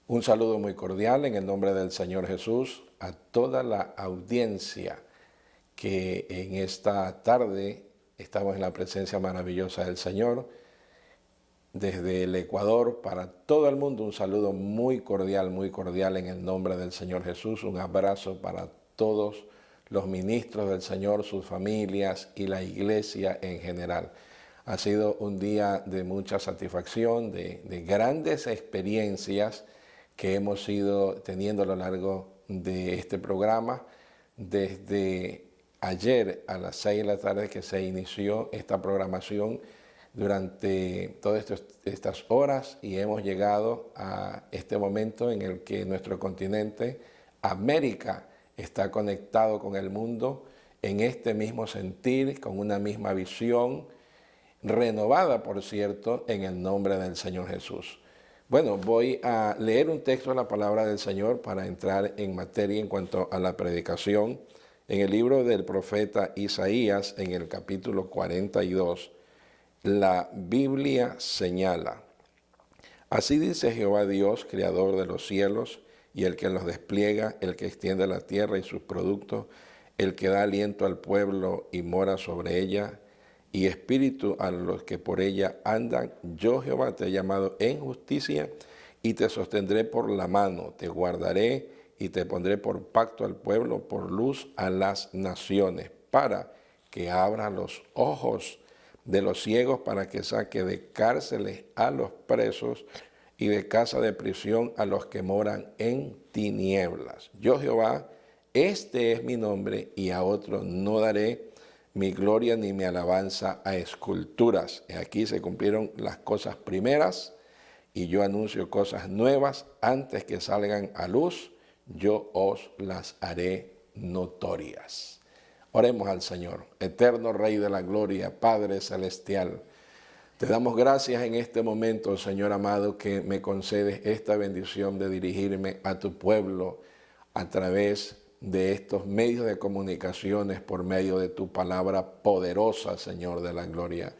Un saludo muy cordial en el nombre del Señor Jesús a toda la audiencia que en esta tarde estamos en la presencia maravillosa del Señor. Desde el Ecuador para todo el mundo un saludo muy cordial en el nombre del Señor Jesús. Un abrazo para todos los ministros del Señor, sus familias y la iglesia en general. Ha sido un día de mucha satisfacción, de grandes experiencias que hemos ido teniendo a lo largo de este programa. Desde ayer a las 6 de la tarde que se inició esta programación durante todas estas horas y hemos llegado a este momento en el que nuestro continente, América, está conectado con el mundo en este mismo sentir, con una misma visión, renovada, por cierto, en el nombre del Señor Jesús. Bueno, voy a leer un texto de la palabra del Señor para entrar en materia en cuanto a la predicación. En el libro del profeta Isaías, en el capítulo 42, la Biblia señala: así dice Jehová Dios, creador de los cielos, y el que los despliega, el que extiende la tierra y sus productos, el que da aliento al pueblo y mora sobre ella, y espíritu a los que por ella andan. Yo, Jehová, te he llamado en justicia y te sostendré por la mano, te guardaré y te pondré por pacto al pueblo, por luz a las naciones, para que abra los ojos de los ciegos, para que saque de cárceles a los presos y de casa de prisión a los que moran en tinieblas. Yo, Jehová, este es mi nombre, y a otro no daré mi gloria ni mi alabanza a esculturas. Aquí se cumplieron las cosas primeras, y yo anuncio cosas nuevas antes que salgan a luz. Yo os las haré notorias. Oremos al Señor. Eterno Rey de la Gloria, Padre Celestial, te damos gracias en este momento, Señor amado, que me concedes esta bendición de dirigirme a tu pueblo a través de estos medios de comunicaciones, por medio de tu palabra poderosa, Señor de la gloria.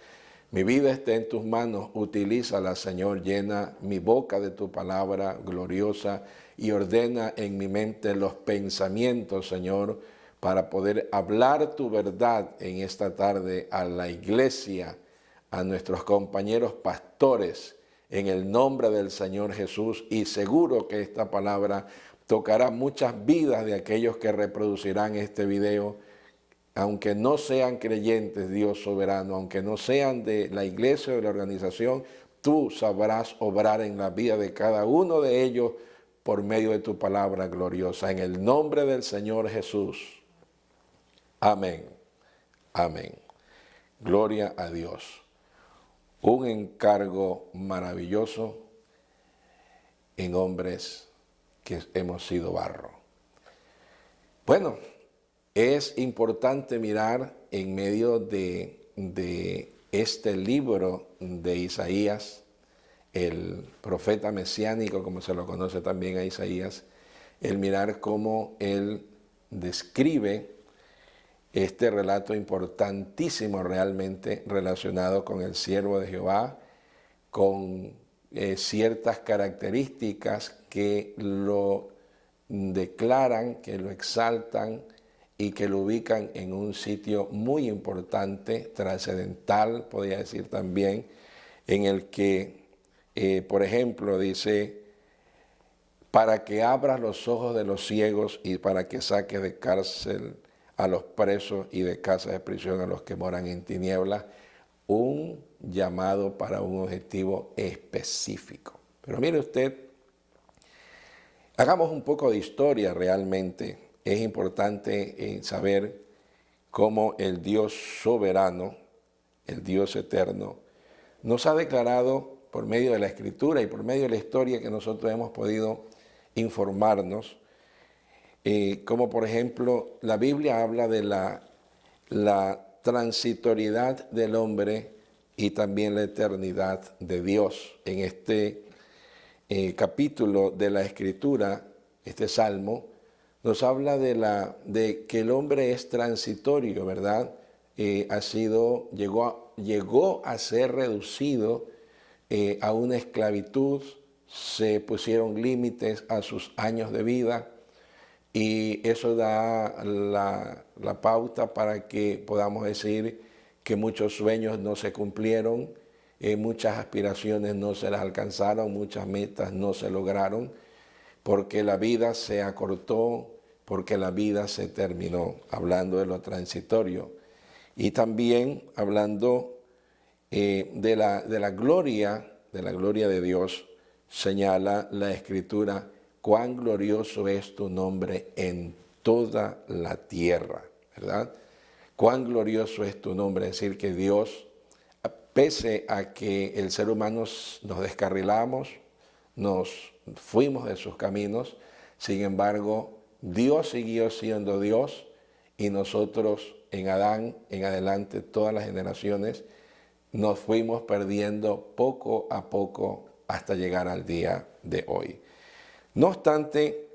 Mi vida está en tus manos, utilízala, Señor, llena mi boca de tu palabra gloriosa y ordena en mi mente los pensamientos, Señor, para poder hablar tu verdad en esta tarde a la iglesia, a nuestros compañeros pastores, en el nombre del Señor Jesús, y seguro que esta palabra tocará muchas vidas de aquellos que reproducirán este video, aunque no sean creyentes, Dios soberano, aunque no sean de la iglesia o de la organización. Tú sabrás obrar en la vida de cada uno de ellos por medio de tu palabra gloriosa. En el nombre del Señor Jesús. Amén. Amén. Gloria a Dios. Un encargo maravilloso en hombres que hemos sido barro. Bueno, es importante mirar en medio de este libro de Isaías, el profeta mesiánico, como se lo conoce también a Isaías, el mirar cómo él describe este relato importantísimo realmente relacionado con el siervo de Jehová, con ciertas características que lo declaran, que lo exaltan y que lo ubican en un sitio muy importante, trascendental, podría decir también, en el que, por ejemplo, dice: para que abras los ojos de los ciegos y para que saques de cárcel a los presos y de casa de prisión a los que moran en tinieblas. Un llamado para un objetivo específico. Pero mire usted, hagamos un poco de historia realmente. Es importante saber cómo el Dios soberano, el Dios eterno, nos ha declarado por medio de la Escritura y por medio de la historia que nosotros hemos podido informarnos, como por ejemplo la Biblia habla de la transitoriedad del hombre y también la eternidad de Dios. En este capítulo de la Escritura, este Salmo, nos habla de que el hombre es transitorio, ¿verdad? Llegó a ser reducido a una esclavitud se pusieron límites a sus años de vida y eso da la pauta para que podamos decir que muchos sueños no se cumplieron, muchas aspiraciones no se las alcanzaron, muchas metas no se lograron, porque la vida se acortó, porque la vida se terminó, hablando de lo transitorio. Y también hablando de la gloria de Dios, señala la Escritura, cuán glorioso es tu nombre en toda la tierra, ¿verdad? Cuán glorioso es tu nombre, es decir, que Dios, pese a que el ser humano nos descarrilamos, nos fuimos de sus caminos, sin embargo, Dios siguió siendo Dios y nosotros en Adán, en adelante, todas las generaciones, nos fuimos perdiendo poco a poco hasta llegar al día de hoy. No obstante,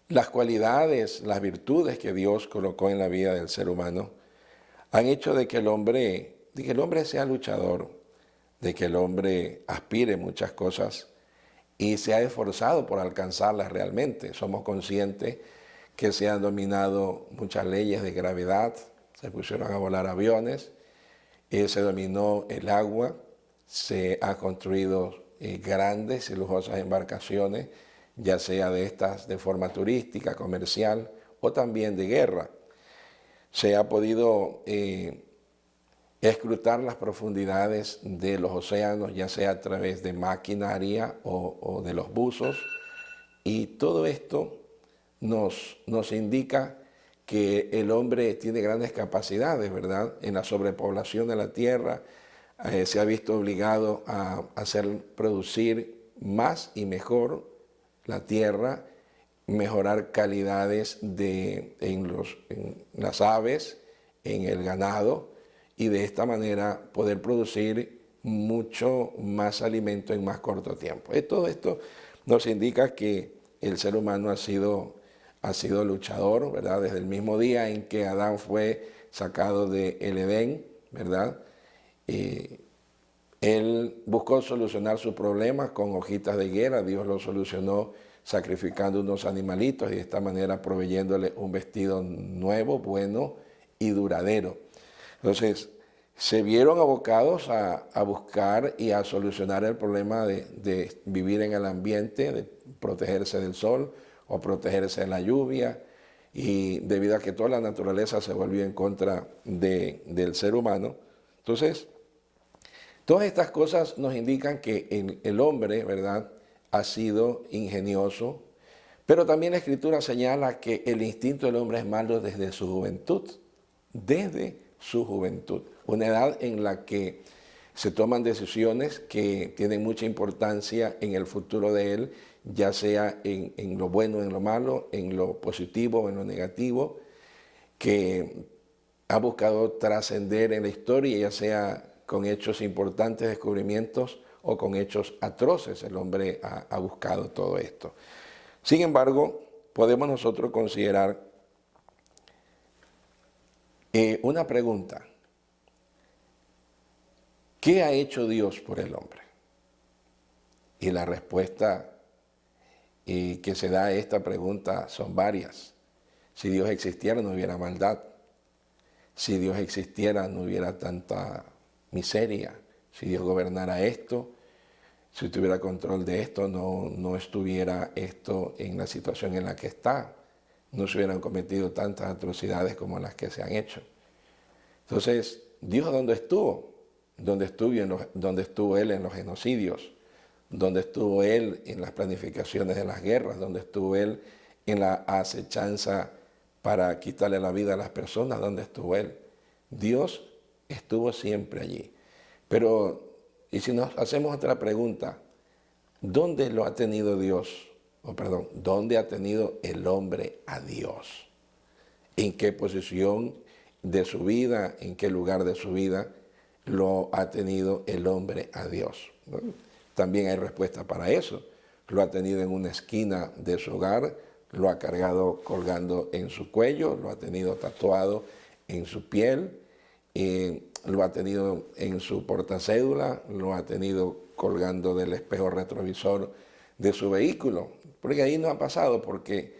las cualidades, las virtudes que Dios colocó en la vida del ser humano han hecho de que el hombre sea luchador, de que el hombre aspire muchas cosas y se ha esforzado por alcanzarlas realmente. Somos conscientes que se han dominado muchas leyes de gravedad, se pusieron a volar aviones, se dominó el agua, se han construido grandes y lujosas embarcaciones, ya sea de estas de forma turística, comercial o también de guerra. Se ha podido escrutar las profundidades de los océanos, ya sea a través de maquinaria o de los buzos, y todo esto nos indica que el hombre tiene grandes capacidades, ¿verdad? En la sobrepoblación de la tierra se ha visto obligado a hacer producir más y mejor la tierra, mejorar calidades en las aves, en el ganado, y de esta manera poder producir mucho más alimento en más corto tiempo. Todo esto nos indica que el ser humano ha sido luchador, ¿verdad? Desde el mismo día en que Adán fue sacado del Edén, ¿verdad? Él buscó solucionar su problema con hojitas de higuera. Dios lo solucionó sacrificando unos animalitos y de esta manera proveyéndole un vestido nuevo, bueno y duradero. Entonces, se vieron abocados a buscar y a solucionar el problema de vivir en el ambiente, de protegerse del sol o protegerse de la lluvia, y debido a que toda la naturaleza se volvió en contra del ser humano. Entonces, todas estas cosas nos indican que el hombre, ¿verdad?, ha sido ingenioso, pero también la Escritura señala que el instinto del hombre es malo desde su juventud, una edad en la que se toman decisiones que tienen mucha importancia en el futuro de él, ya sea en lo bueno, en lo malo, en lo positivo, en lo negativo, que ha buscado trascender en la historia, ya sea con hechos importantes, descubrimientos, o con hechos atroces. El hombre ha buscado todo esto. Sin embargo, podemos nosotros considerar una pregunta. ¿Qué ha hecho Dios por el hombre? Y la respuesta que se da a esta pregunta son varias. Si Dios existiera, no hubiera maldad. Si Dios existiera, no hubiera tanta miseria. Si Dios gobernara esto, si tuviera control de esto, no estuviera esto en la situación en la que está. No se hubieran cometido tantas atrocidades como las que se han hecho. Entonces, ¿Dios dónde estuvo? ¿Dónde estuvo Él en los genocidios? ¿Dónde estuvo Él en las planificaciones de las guerras? ¿Dónde estuvo Él en la acechanza para quitarle la vida a las personas? ¿Dónde estuvo Él? Dios estuvo siempre allí. Pero, y si nos hacemos otra pregunta, ¿dónde lo ha tenido Dios? ¿Dónde ha tenido el hombre a Dios? ¿En qué posición de su vida, en qué lugar de su vida lo ha tenido el hombre a Dios? Bueno, también hay respuesta para eso. Lo ha tenido en una esquina de su hogar, lo ha cargado colgando en su cuello, lo ha tenido tatuado en su piel, lo ha tenido en su portacédula, lo ha tenido colgando del espejo retrovisor de su vehículo. Porque ahí no ha pasado, porque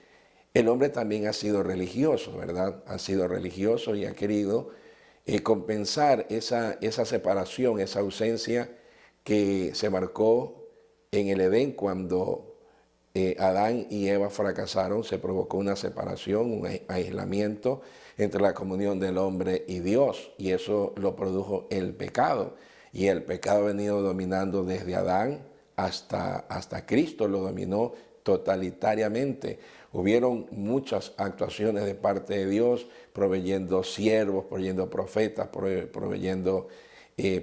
el hombre también ha sido religioso, ¿verdad? Ha sido religioso y ha querido compensar esa separación, esa ausencia que se marcó en el Edén cuando Adán y Eva fracasaron. Se provocó una separación, un aislamiento entre la comunión del hombre y Dios, y eso lo produjo el pecado. Y el pecado ha venido dominando desde Adán hasta Cristo, lo dominó totalitariamente. Hubieron muchas actuaciones de parte de Dios, proveyendo siervos, proveyendo profetas, proveyendo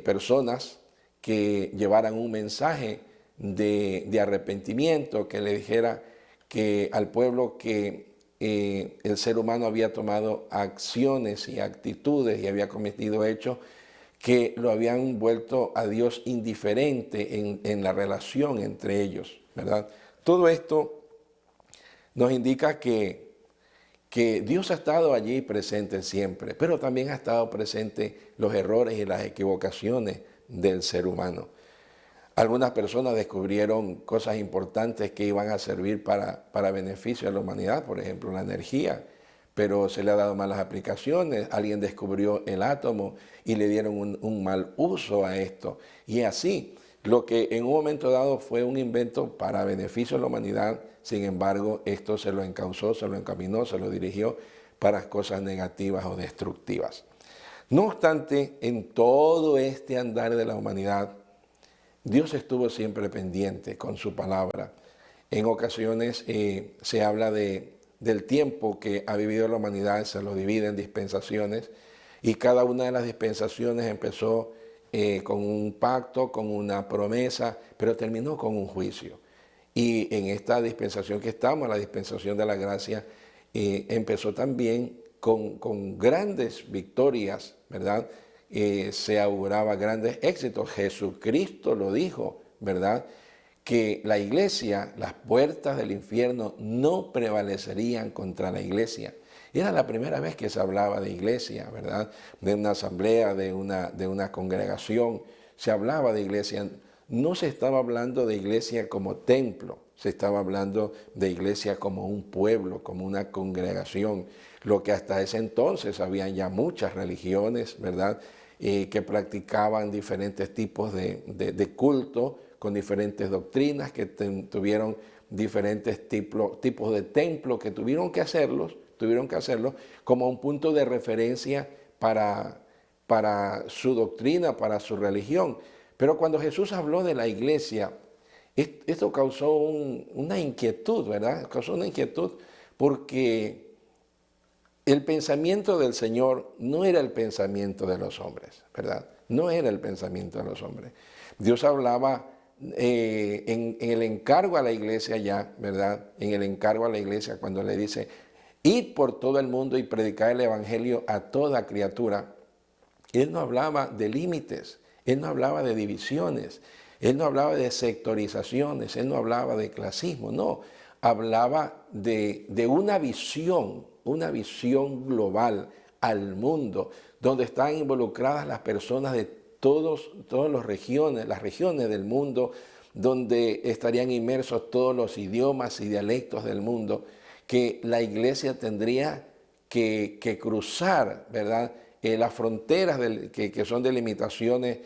personas que llevaran un mensaje de arrepentimiento, que le dijera que al pueblo que el ser humano había tomado acciones y actitudes y había cometido hechos que lo habían vuelto a Dios indiferente en la relación entre ellos, ¿verdad? Todo esto nos indica que Dios ha estado allí presente siempre, pero también ha estado presente los errores y las equivocaciones del ser humano. Algunas personas descubrieron cosas importantes que iban a servir para beneficio de la humanidad, por ejemplo, la energía, pero se le ha dado malas aplicaciones. Alguien descubrió el átomo y le dieron un mal uso a esto. Y así, lo que en un momento dado fue un invento para beneficio de la humanidad, sin embargo, esto se lo encauzó, se lo encaminó, se lo dirigió para cosas negativas o destructivas. No obstante, en todo este andar de la humanidad, Dios estuvo siempre pendiente con su palabra. En ocasiones se habla del tiempo que ha vivido la humanidad, se lo divide en dispensaciones, y cada una de las dispensaciones empezó con un pacto, con una promesa, pero terminó con un juicio. Y en esta dispensación que estamos, la dispensación de la gracia, empezó también con grandes victorias, ¿verdad? Se auguraba grandes éxitos. Jesucristo lo dijo, ¿verdad? Que la iglesia, las puertas del infierno no prevalecerían contra la iglesia. Era la primera vez que se hablaba de iglesia, ¿verdad? De una asamblea, de una congregación. Se hablaba de iglesia. No se estaba hablando de iglesia como templo, se estaba hablando de iglesia como un pueblo, como una congregación. Lo que hasta ese entonces habían ya muchas religiones, ¿verdad? Que practicaban diferentes tipos de culto, con diferentes doctrinas, que tuvieron diferentes tipos de templos, que tuvieron que hacerlo como un punto de referencia para su doctrina, para su religión. Pero cuando Jesús habló de la iglesia, esto causó una inquietud, ¿verdad? Causó una inquietud porque el pensamiento del Señor no era el pensamiento de los hombres, ¿verdad? No era el pensamiento de los hombres. Dios hablaba en el encargo a la iglesia ya, ¿verdad? En el encargo a la iglesia cuando le dice, id por todo el mundo y predicad el evangelio a toda criatura. Él no hablaba de límites, él no hablaba de divisiones, él no hablaba de sectorizaciones, él no hablaba de clasismo, no. Hablaba de una visión global al mundo, donde están involucradas las personas de todas las regiones del mundo, donde estarían inmersos todos los idiomas y dialectos del mundo, que la iglesia tendría que cruzar, ¿verdad? Las fronteras que son delimitaciones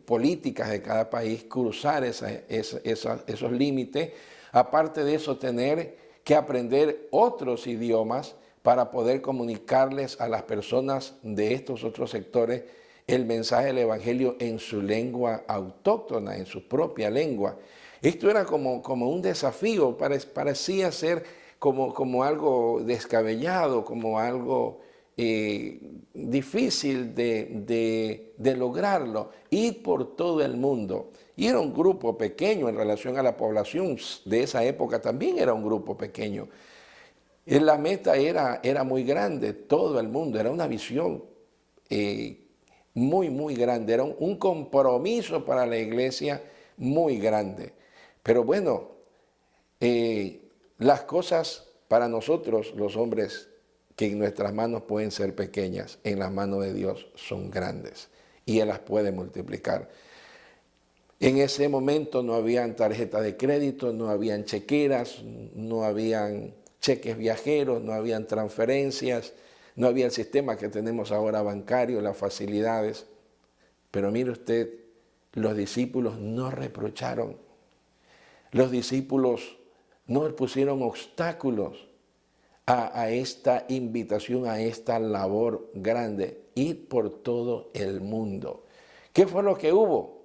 políticas de cada país, cruzar esos límites. Aparte de eso, tener que aprender otros idiomas para poder comunicarles a las personas de estos otros sectores el mensaje del Evangelio en su lengua autóctona, en su propia lengua. Esto era como un desafío, parecía ser como algo descabellado, como algo difícil de lograrlo, ir por todo el mundo. Y era un grupo pequeño en relación a la población de esa época, también era un grupo pequeño. La meta era muy grande, todo el mundo, era una visión muy grande, era un compromiso para la iglesia muy grande. Pero bueno, las cosas para nosotros, los hombres, que en nuestras manos pueden ser pequeñas, en las manos de Dios son grandes y Él las puede multiplicar. En ese momento no habían tarjetas de crédito, no habían chequeras, no habían cheques viajeros, no habían transferencias, no había el sistema que tenemos ahora bancario, las facilidades. Pero mire usted, los discípulos no reprocharon. Los discípulos no pusieron obstáculos a esta invitación, a esta labor grande, ir por todo el mundo. ¿Qué fue lo que hubo?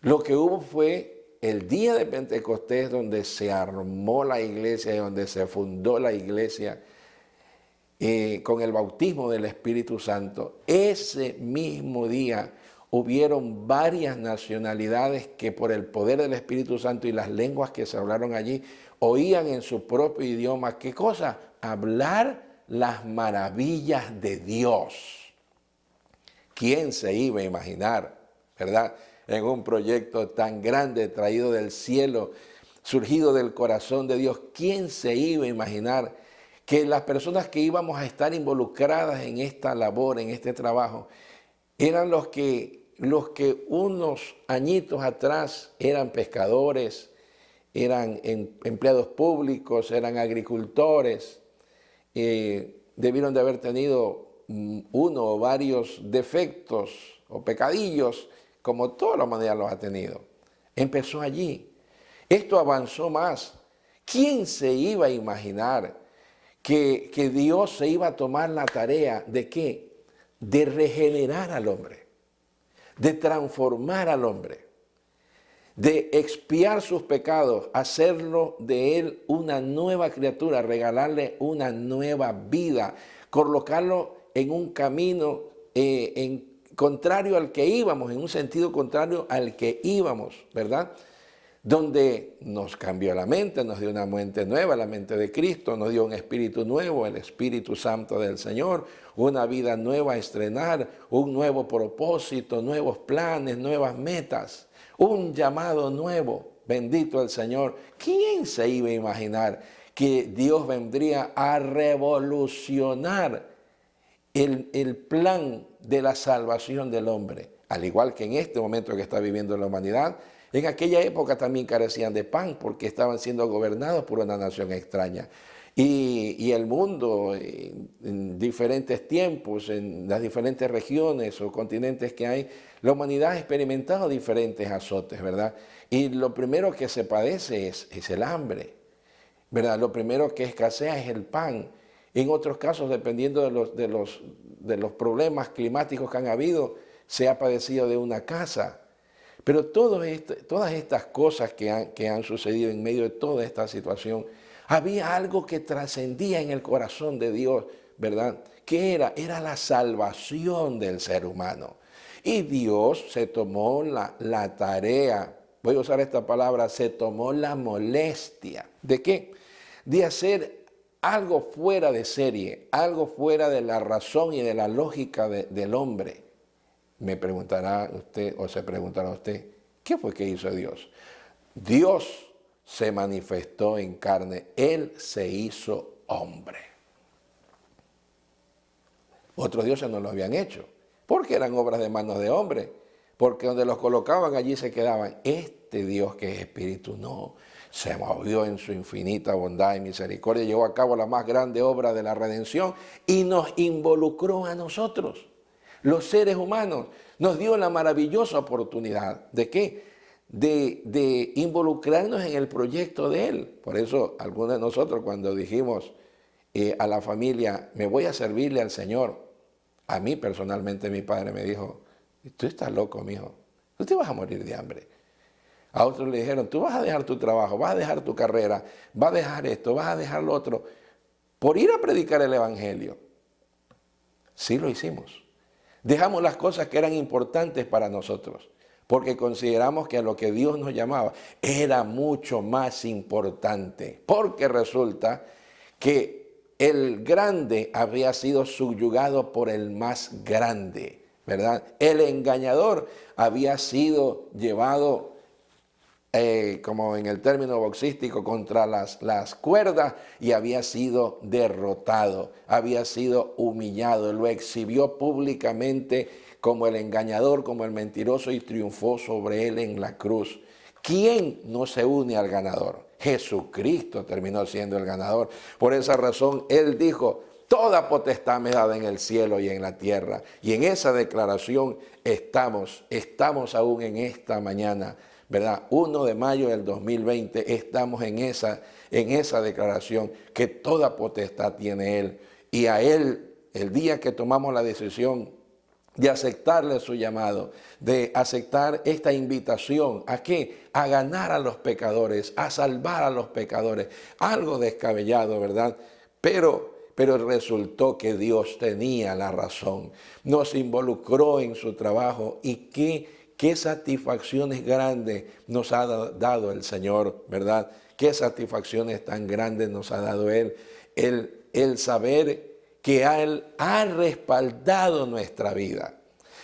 Lo que hubo fue el día de Pentecostés, donde se armó la iglesia y donde se fundó la iglesia con el bautismo del Espíritu Santo. Ese mismo día hubieron varias nacionalidades que por el poder del Espíritu Santo y las lenguas que se hablaron allí, oían en su propio idioma, ¿qué cosa? Hablar las maravillas de Dios. ¿Quién se iba a imaginar, verdad? En un proyecto tan grande, traído del cielo, surgido del corazón de Dios, ¿quién se iba a imaginar que las personas que íbamos a estar involucradas en esta labor, en este trabajo, eran los que unos añitos atrás eran pescadores, eran empleados públicos, eran agricultores, debieron de haber tenido uno o varios defectos o pecadillos, como toda la humanidad los ha tenido. Empezó allí. Esto avanzó más. ¿Quién se iba a imaginar que Dios se iba a tomar la tarea de qué? De regenerar al hombre, de transformar al hombre, de expiar sus pecados, hacerlo de él una nueva criatura, regalarle una nueva vida, colocarlo en un camino contrario al que íbamos, en un sentido contrario al que íbamos, ¿verdad? Donde nos cambió la mente, nos dio una mente nueva, la mente de Cristo, nos dio un espíritu nuevo, el Espíritu Santo del Señor, una vida nueva a estrenar, un nuevo propósito, nuevos planes, nuevas metas, un llamado nuevo, bendito el Señor. ¿Quién se iba a imaginar que Dios vendría a revolucionar el plan de la salvación del hombre? Al igual que en este momento que está viviendo la humanidad, en aquella época también carecían de pan porque estaban siendo gobernados por una nación extraña. Y el mundo, en diferentes tiempos, en las diferentes regiones o continentes que hay, la humanidad ha experimentado diferentes azotes, ¿verdad? Y lo primero que se padece es el hambre, ¿verdad? Lo primero que escasea es el pan. En otros casos, dependiendo de los problemas climáticos que han habido, se ha padecido de una casa. Pero todas estas cosas que han sucedido en medio de toda esta situación, había algo que trascendía en el corazón de Dios, ¿verdad? ¿Qué era? Era la salvación del ser humano. Y Dios se tomó la tarea, voy a usar esta palabra, se tomó la molestia. ¿De qué? De hacer algo fuera de serie, algo fuera de la razón y de la lógica del hombre. Me preguntará usted o se preguntará usted, ¿qué fue que hizo Dios? Dios se manifestó en carne, Él se hizo hombre. Otros dioses no lo habían hecho, porque eran obras de manos de hombre, porque donde los colocaban allí se quedaban. Este Dios que es espíritu no, se movió en su infinita bondad y misericordia, llevó a cabo la más grande obra de la redención y nos involucró a nosotros, los seres humanos. Nos dio la maravillosa oportunidad de ¿qué? De involucrarnos en el proyecto de Él. Por eso algunos de nosotros cuando dijimos a la familia, me voy a servirle al Señor, a mí personalmente mi padre me dijo, tú estás loco, mijo, tú te vas a morir de hambre. A otros le dijeron, tú vas a dejar tu trabajo, vas a dejar tu carrera, vas a dejar esto, vas a dejar lo otro, por ir a predicar el Evangelio. Sí lo hicimos. Dejamos las cosas que eran importantes para nosotros, porque consideramos que a lo que Dios nos llamaba era mucho más importante, porque resulta que el grande había sido subyugado por el más grande, ¿verdad? El engañador había sido llevado como en el término boxístico, contra las cuerdas y había sido derrotado, había sido humillado, lo exhibió públicamente como el engañador, como el mentiroso y triunfó sobre él en la cruz. ¿Quién no se une al ganador? Jesucristo terminó siendo el ganador. Por esa razón, Él dijo, toda potestad me dada en el cielo y en la tierra. Y en esa declaración estamos aún en esta mañana, ¿verdad? 1 de mayo del 2020, estamos en esa declaración que toda potestad tiene Él. Y a Él, el día que tomamos la decisión de aceptarle su llamado, de aceptar esta invitación, ¿a qué? A ganar a los pecadores, a salvar a los pecadores. Algo descabellado, ¿verdad? Pero resultó que Dios tenía la razón. Nos involucró en su trabajo y qué satisfacciones grandes nos ha dado el Señor, ¿verdad? Qué satisfacciones tan grandes nos ha dado Él. El saber que Él ha respaldado nuestra vida.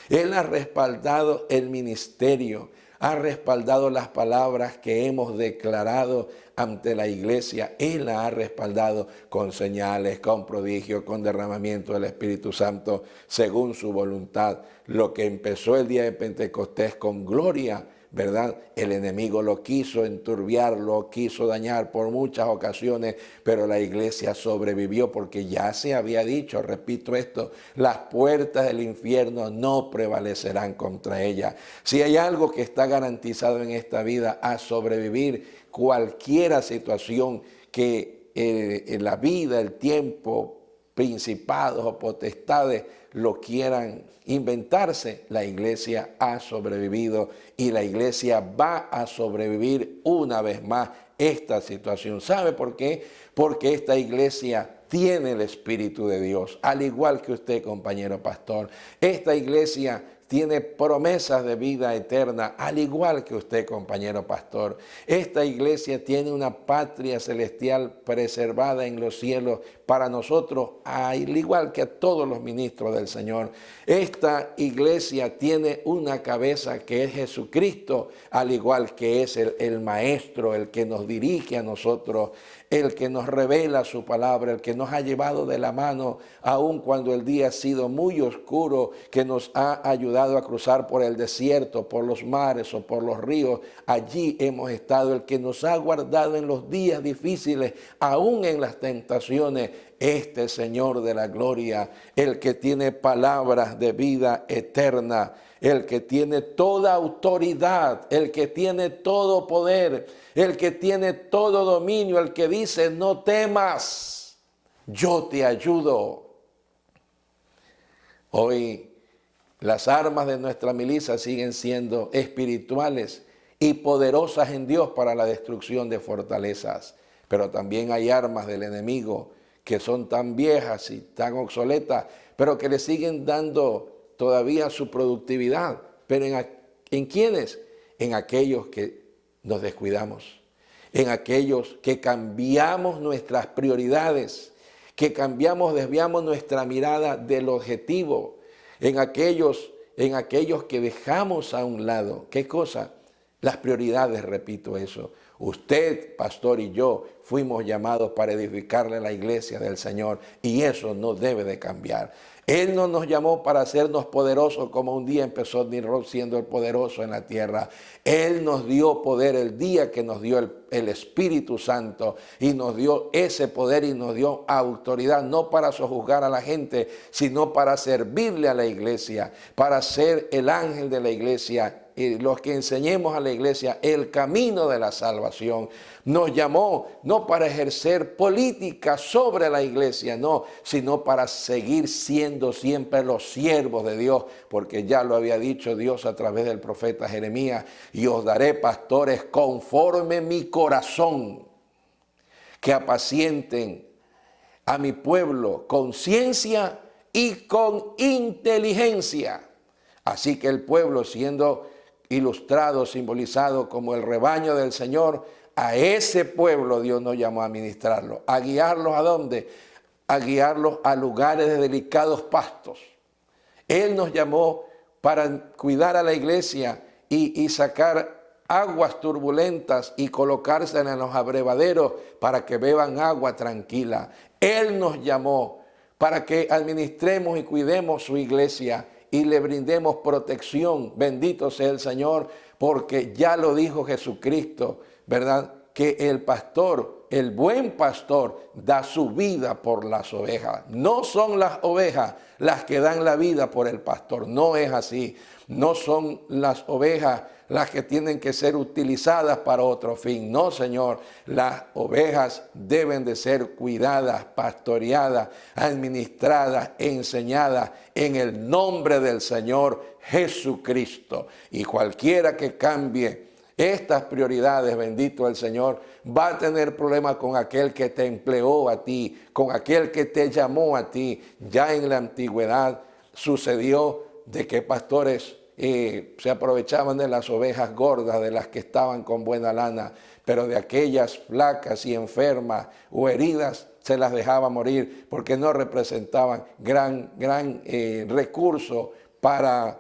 Él ha respaldado el ministerio, ha respaldado las palabras que hemos declarado ante la iglesia. Él la ha respaldado con señales, con prodigios, con derramamiento del Espíritu Santo, según su voluntad. Lo que empezó el día de Pentecostés con gloria, ¿verdad? El enemigo lo quiso enturbiar, lo quiso dañar por muchas ocasiones, pero la iglesia sobrevivió porque ya se había dicho, repito esto, las puertas del infierno no prevalecerán contra ella. Si hay algo que está garantizado en esta vida, a sobrevivir cualquier situación que en la vida, el tiempo, principados o potestades lo quieran inventarse, la iglesia ha sobrevivido y la iglesia va a sobrevivir una vez más esta situación. ¿Sabe por qué? Porque esta iglesia tiene el Espíritu de Dios, al igual que usted, compañero pastor. Esta iglesia tiene promesas de vida eterna, al igual que usted, compañero pastor. Esta iglesia tiene una patria celestial preservada en los cielos para nosotros, al igual que a todos los ministros del Señor. Esta iglesia tiene una cabeza que es Jesucristo, al igual que es el Maestro, el que nos dirige a nosotros, el que nos revela su palabra, el que nos ha llevado de la mano, aun cuando el día ha sido muy oscuro, que nos ha ayudado a cruzar por el desierto, por los mares o por los ríos. Allí hemos estado, el que nos ha guardado en los días difíciles, aún en las tentaciones. Este Señor de la gloria, el que tiene palabras de vida eterna, el que tiene toda autoridad, el que tiene todo poder, el que tiene todo dominio, el que dice, no temas, yo te ayudo. Hoy las armas de nuestra milicia siguen siendo espirituales y poderosas en Dios para la destrucción de fortalezas, pero también hay armas del enemigo que son tan viejas y tan obsoletas, pero que le siguen dando todavía su productividad. Pero ¿en quiénes? En aquellos que nos descuidamos, en aquellos que cambiamos nuestras prioridades, que desviamos nuestra mirada del objetivo, en aquellos que dejamos a un lado. ¿Qué cosa? Las prioridades, repito eso. Usted, pastor, y yo fuimos llamados para edificarle la iglesia del Señor y eso no debe de cambiar. Él no nos llamó para hacernos poderosos como un día empezó Nimrod siendo el poderoso en la tierra. Él nos dio poder el día que nos dio el Espíritu Santo y nos dio ese poder y nos dio autoridad, no para sojuzgar a la gente, sino para servirle a la iglesia, para ser el ángel de la iglesia. Y los que enseñemos a la iglesia el camino de la salvación. Nos llamó no para ejercer política sobre la iglesia, no, sino para seguir siendo siempre los siervos de Dios, porque ya lo había dicho Dios a través del profeta Jeremías, y os daré pastores conforme mi corazón, que apacienten a mi pueblo con ciencia y con inteligencia. Así que el pueblo, siendo ilustrado, simbolizado como el rebaño del Señor, a ese pueblo Dios nos llamó a ministrarlo, a guiarlos ¿a dónde? A guiarlos a lugares de delicados pastos. Él nos llamó para cuidar a la iglesia y sacar aguas turbulentas y colocárselas en los abrevaderos para que beban agua tranquila. Él nos llamó para que administremos y cuidemos su iglesia y le brindemos protección. Bendito sea el Señor, porque ya lo dijo Jesucristo, ¿verdad? Que el pastor, el buen pastor, da su vida por las ovejas. No son las ovejas las que dan la vida por el pastor, no es así. No son las ovejas las que tienen que ser utilizadas para otro fin. No, Señor, las ovejas deben de ser cuidadas, pastoreadas, administradas, enseñadas en el nombre del Señor Jesucristo. Y cualquiera que cambie estas prioridades, bendito el Señor, va a tener problemas con aquel que te empleó a ti, con aquel que te llamó a ti. Ya en la antigüedad sucedió de que pastores se aprovechaban de las ovejas gordas, de las que estaban con buena lana, pero de aquellas flacas y enfermas o heridas se las dejaba morir porque no representaban gran recurso para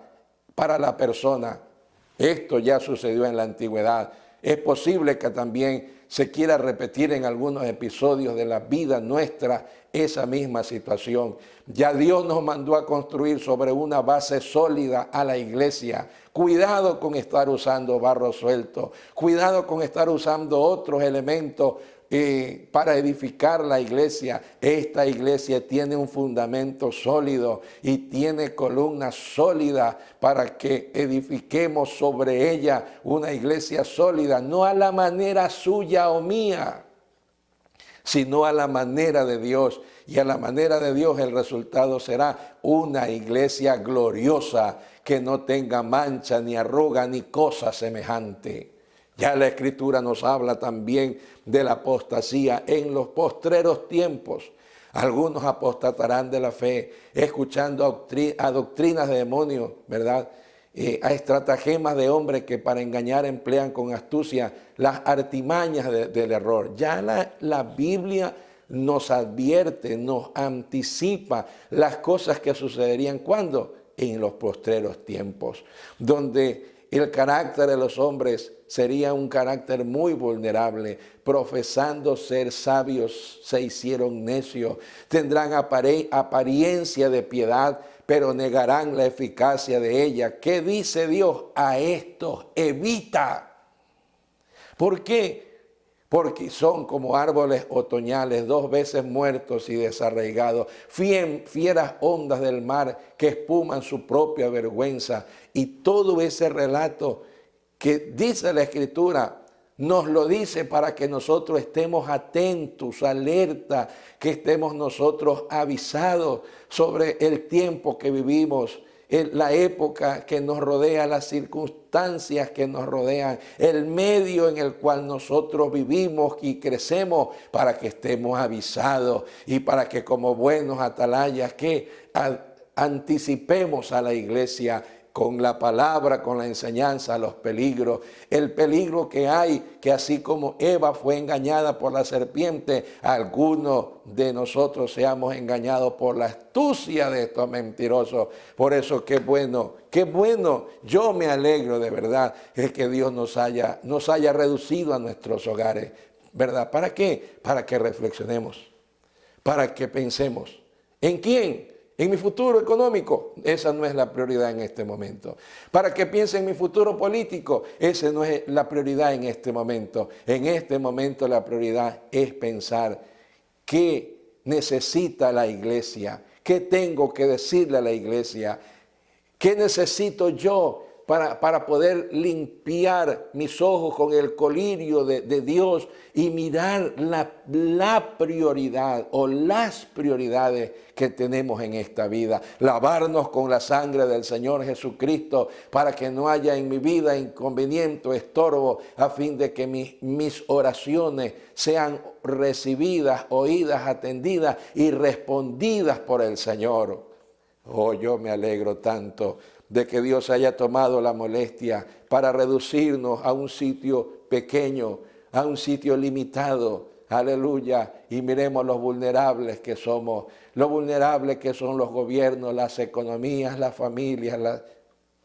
la persona. Esto ya sucedió en la antigüedad. Es posible que también se quiera repetir en algunos episodios de la vida nuestra esa misma situación. Ya Dios nos mandó a construir sobre una base sólida a la iglesia. Cuidado con estar usando barro suelto. Cuidado con estar usando otros elementos para edificar la iglesia. Esta iglesia tiene un fundamento sólido y tiene columnas sólidas para que edifiquemos sobre ella una iglesia sólida, no a la manera suya o mía, sino a la manera de Dios. Y a la manera de Dios el resultado será una iglesia gloriosa que no tenga mancha, ni arruga, ni cosa semejante. Ya la Escritura nos habla también de la apostasía en los postreros tiempos. Algunos apostatarán de la fe, escuchando a doctrinas de demonios, ¿verdad? A estratagemas de hombres que para engañar emplean con astucia las artimañas del error. Ya la Biblia nos advierte, nos anticipa las cosas que sucederían. ¿Cuándo? En los postreros tiempos, donde el carácter de los hombres sería un carácter muy vulnerable. Profesando ser sabios, se hicieron necios. Tendrán apariencia de piedad, pero negarán la eficacia de ella. ¿Qué dice Dios? A estos evita. ¿Por qué? Porque son como árboles otoñales, 2 veces muertos y desarraigados, fieras ondas del mar que espuman su propia vergüenza. Y todo ese relato que dice la Escritura, nos lo dice para que nosotros estemos atentos, alerta, que estemos nosotros avisados sobre el tiempo que vivimos, la época que nos rodea, las circunstancias que nos rodean, el medio en el cual nosotros vivimos y crecemos, para que estemos avisados y para que como buenos atalayas que anticipemos a la iglesia con la palabra, con la enseñanza, los peligros. El peligro que hay, que así como Eva fue engañada por la serpiente, algunos de nosotros seamos engañados por la astucia de estos mentirosos. Por eso qué bueno, yo me alegro de verdad, es que Dios nos haya reducido a nuestros hogares, ¿verdad? ¿Para qué? Para que reflexionemos, para que pensemos. ¿En quién? En mi futuro económico. Esa no es la prioridad en este momento. Para que piense en mi futuro político. Esa no es la prioridad en este momento. En este momento la prioridad es pensar qué necesita la iglesia, qué tengo que decirle a la iglesia, qué necesito yo para poder limpiar mis ojos con el colirio de Dios y mirar la prioridad o las prioridades que tenemos en esta vida. Lavarnos con la sangre del Señor Jesucristo para que no haya en mi vida inconveniente o estorbo, a fin de que mis oraciones sean recibidas, oídas, atendidas y respondidas por el Señor. Oh, yo me alegro tanto de que Dios haya tomado la molestia para reducirnos a un sitio pequeño, a un sitio limitado. Aleluya. Y miremos los vulnerables que somos, lo vulnerables que son los gobiernos, las economías, las familias,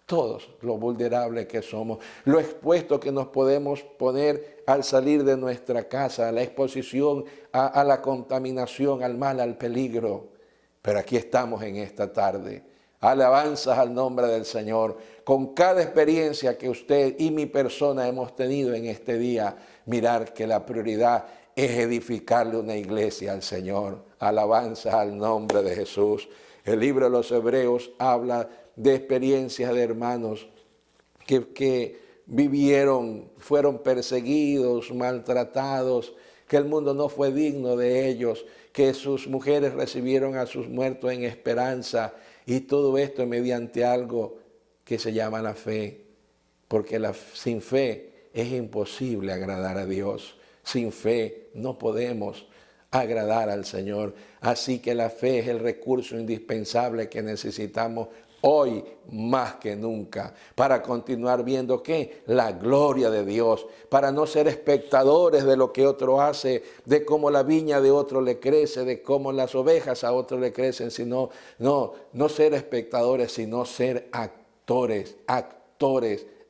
todos lo vulnerables que somos, lo expuesto que nos podemos poner al salir de nuestra casa, a la exposición, a la contaminación, al mal, al peligro. Pero aquí estamos en esta tarde. Alabanzas al nombre del Señor. Con cada experiencia que usted y mi persona hemos tenido en este día, mirar que la prioridad es edificarle una iglesia al Señor. Alabanzas al nombre de Jesús. El libro de los Hebreos habla de experiencias de hermanos que vivieron, fueron perseguidos, maltratados, que el mundo no fue digno de ellos, que sus mujeres recibieron a sus muertos en esperanza, y todo esto mediante algo que se llama la fe, porque sin fe es imposible agradar a Dios. Sin fe no podemos agradar al Señor. Así que la fe es el recurso indispensable que necesitamos hoy más que nunca, para continuar viendo ¿qué? La gloria de Dios, para no ser espectadores de lo que otro hace, de cómo la viña de otro le crece, de cómo las ovejas a otro le crecen, sino no ser espectadores, sino ser actores,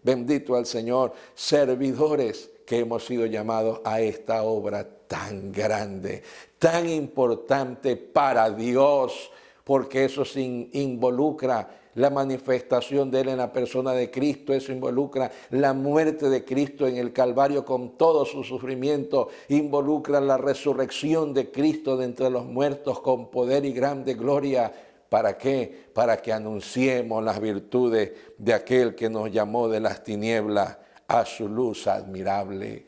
bendito al Señor, servidores que hemos sido llamados a esta obra tan grande, tan importante para Dios, porque eso involucra la manifestación de Él en la persona de Cristo, eso involucra la muerte de Cristo en el Calvario con todo su sufrimiento, involucra la resurrección de Cristo de entre los muertos con poder y grande gloria. ¿Para qué? Para que anunciemos las virtudes de aquel que nos llamó de las tinieblas a su luz admirable.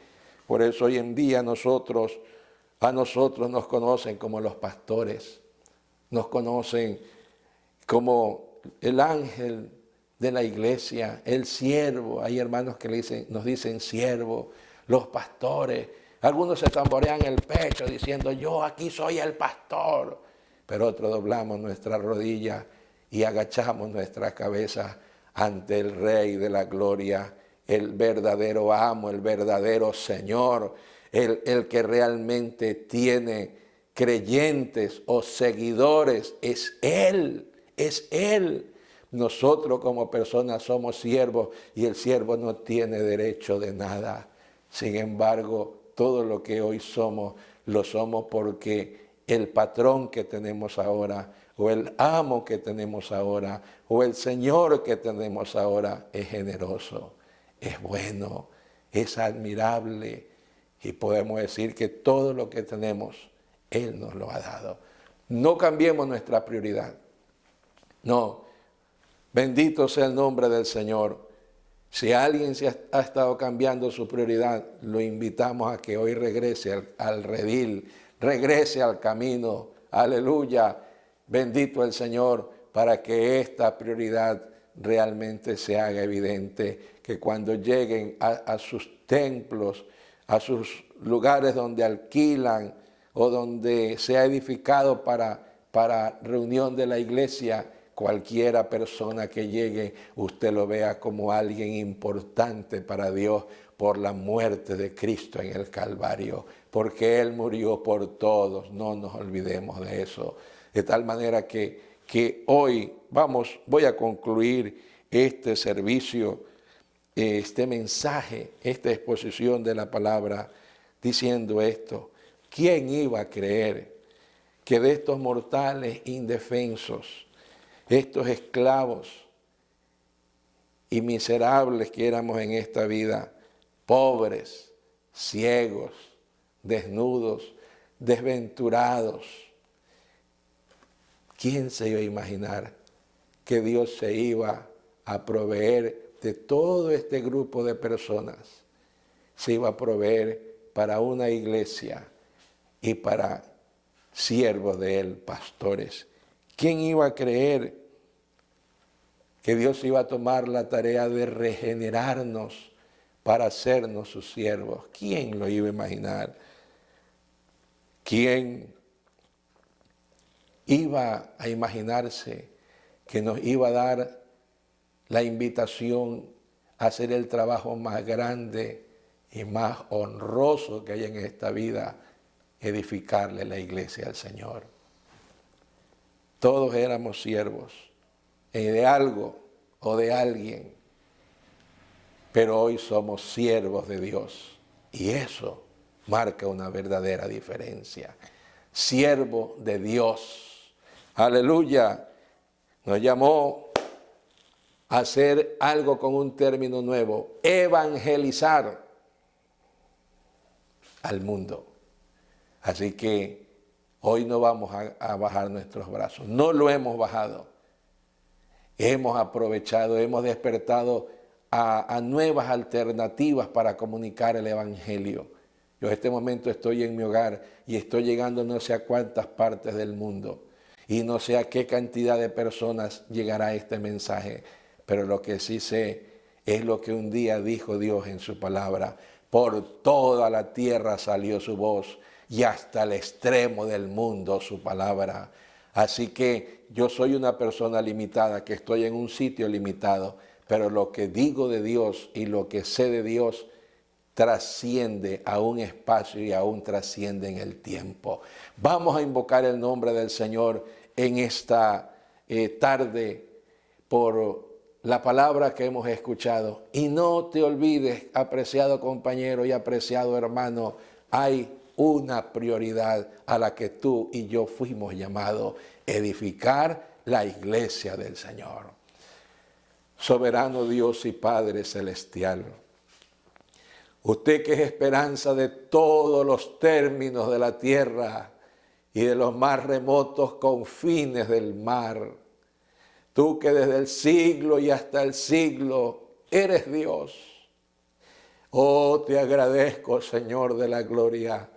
Por eso hoy en día a nosotros nos conocen como los pastores, nos conocen como el ángel de la iglesia, el siervo. Hay hermanos que nos dicen siervo, los pastores. Algunos se tamborean el pecho diciendo, yo aquí soy el pastor. Pero otros doblamos nuestras rodillas y agachamos nuestra cabeza ante el Rey de la gloria, el verdadero amo, el verdadero Señor, el que realmente tiene creyentes o seguidores. Es Él, es Él. Nosotros como personas somos siervos y el siervo no tiene derecho de nada. Sin embargo, todo lo que hoy somos, lo somos porque el patrón que tenemos ahora, o el amo que tenemos ahora, o el Señor que tenemos ahora, es generoso, es bueno, es admirable. Y podemos decir que todo lo que tenemos, Él nos lo ha dado. No cambiemos nuestra prioridad. No, bendito sea el nombre del Señor. Si alguien ha estado cambiando su prioridad, lo invitamos a que hoy regrese al redil, regrese al camino. Aleluya. Bendito el Señor, para que esta prioridad realmente se haga evidente, que cuando lleguen a sus templos, a sus lugares donde alquilan o donde se ha edificado para reunión de la iglesia, cualquiera persona que llegue, usted lo vea como alguien importante para Dios por la muerte de Cristo en el Calvario, porque Él murió por todos, no nos olvidemos de eso. De tal manera que hoy voy a concluir este servicio, este mensaje, esta exposición de la palabra, diciendo esto. ¿Quién iba a creer que de estos mortales indefensos, estos esclavos y miserables que éramos en esta vida, pobres, ciegos, desnudos, desventurados, quién se iba a imaginar que Dios se iba a proveer de todo este grupo de personas? Se iba a proveer para una iglesia y para siervos de Él, pastores. ¿Quién iba a creer que Dios iba a tomar la tarea de regenerarnos para hacernos sus siervos? ¿Quién lo iba a imaginar? ¿Quién iba a imaginarse que nos iba a dar la invitación a hacer el trabajo más grande y más honroso que hay en esta vida, edificarle la iglesia al Señor? Todos éramos siervos de algo, o de alguien, pero hoy somos siervos de Dios y eso marca una verdadera diferencia. Siervo de Dios. Aleluya. Nos llamó a hacer algo con un término nuevo, evangelizar al mundo. Así que hoy no vamos a bajar nuestros brazos, no lo hemos bajado. Hemos aprovechado, hemos despertado a nuevas alternativas para comunicar el Evangelio. Yo en este momento estoy en mi hogar y estoy llegando no sé a cuántas partes del mundo y no sé a qué cantidad de personas llegará este mensaje, pero lo que sí sé es lo que un día dijo Dios en su palabra: por toda la tierra salió su voz y hasta el extremo del mundo su palabra. Así que yo soy una persona limitada, que estoy en un sitio limitado, pero lo que digo de Dios y lo que sé de Dios trasciende a un espacio y aún trasciende en el tiempo. Vamos a invocar el nombre del Señor en esta tarde por la palabra que hemos escuchado. Y no te olvides, apreciado compañero y apreciado hermano, hay una prioridad a la que tú y yo fuimos llamados: edificar la iglesia del Señor. Soberano Dios y Padre Celestial, usted que es esperanza de todos los términos de la tierra y de los más remotos confines del mar, tú que desde el siglo y hasta el siglo eres Dios. Oh, te agradezco, Señor de la gloria,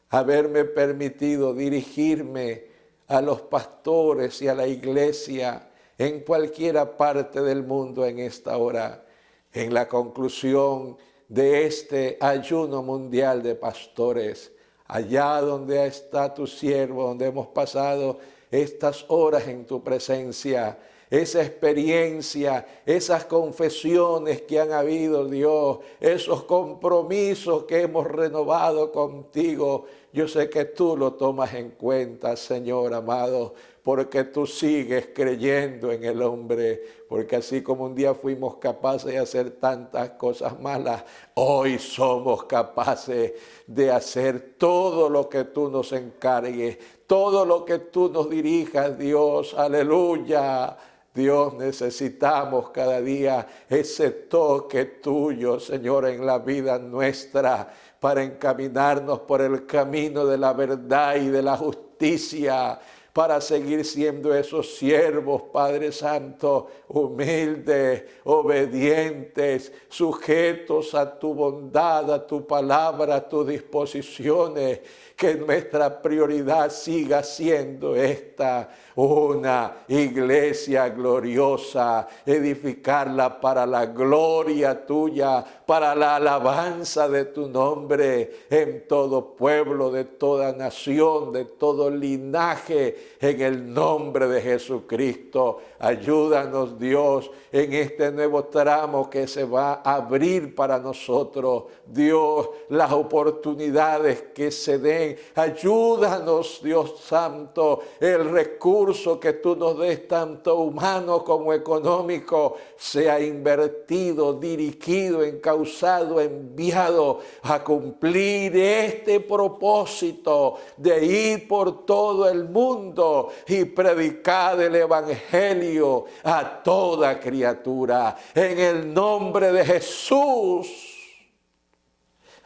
haberme permitido dirigirme a los pastores y a la iglesia en cualquiera parte del mundo en esta hora, en la conclusión de este ayuno mundial de pastores, allá donde está tu siervo, donde hemos pasado estas horas en tu presencia, esa experiencia, esas confesiones que han habido, Dios, esos compromisos que hemos renovado contigo. Yo sé que tú lo tomas en cuenta, Señor amado, porque tú sigues creyendo en el hombre, porque así como un día fuimos capaces de hacer tantas cosas malas, hoy somos capaces de hacer todo lo que tú nos encargues, todo lo que tú nos dirijas, Dios, aleluya. Dios, necesitamos cada día ese toque tuyo, Señor, en la vida nuestra, para encaminarnos por el camino de la verdad y de la justicia, para seguir siendo esos siervos, Padre Santo, humildes, obedientes, sujetos a tu bondad, a tu palabra, a tus disposiciones. Que nuestra prioridad siga siendo esta, una iglesia gloriosa, edificarla para la gloria tuya, para la alabanza de tu nombre en todo pueblo, de toda nación, de todo linaje, en el nombre de Jesucristo. Ayúdanos, Dios, en este nuevo tramo que se va a abrir para nosotros. Dios, las oportunidades que se den, ayúdanos, Dios Santo, el recurso que tú nos des, tanto humano como económico, sea invertido, dirigido, encauzado, enviado a cumplir este propósito de ir por todo el mundo y predicar el Evangelio a toda criatura. En el nombre de Jesús.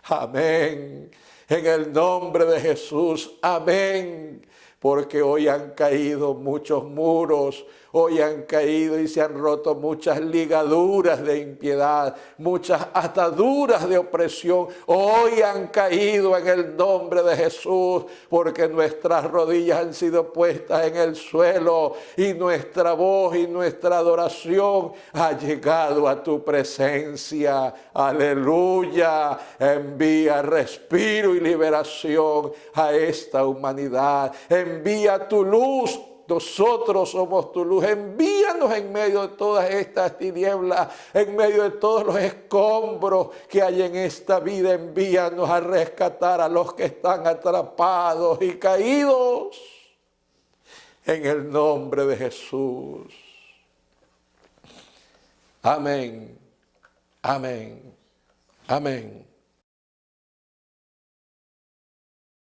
Amén. En el nombre de Jesús. Amén. Porque hoy han caído muchos muros, hoy han caído y se han roto muchas ligaduras de impiedad, muchas ataduras de opresión. Hoy han caído en el nombre de Jesús, porque nuestras rodillas han sido puestas en el suelo y nuestra voz y nuestra adoración ha llegado a tu presencia. Aleluya. Envía respiro y liberación a esta humanidad. Envía tu luz. Nosotros somos tu luz. Envíanos en medio de todas estas tinieblas, en medio de todos los escombros que hay en esta vida. Envíanos a rescatar a los que están atrapados y caídos. En el nombre de Jesús. Amén. Amén. Amén.